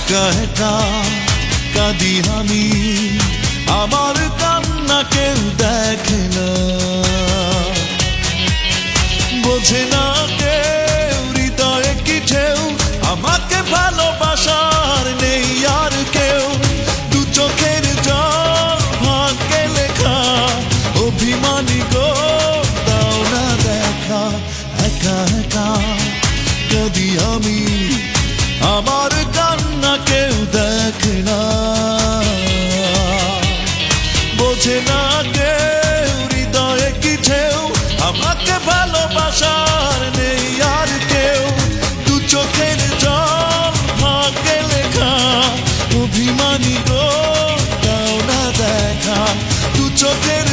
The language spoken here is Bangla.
একা একা কাঁদি আমি, আমার কান্না কেউ দেখে না, বোঝে না কেউ হৃদয়ে কি ঢেউ, আমাকে ভালোবাসার নেই আর কেউ। দু চোখের জল ভাগ্যে লেখা, অভিমানী গো দাও না দেখা। একা একা কাঁদি আমি, আমার কান্না কেউ দেখে না, বোঝে না কেউ হৃদয়ে কি ঢেউ, আমাকে ভালোবাসার নেই আর কেউ। দু চোখের জল ভাগ্যে লেখা, অভিমানী গো দাও না দেখা। দু চোখের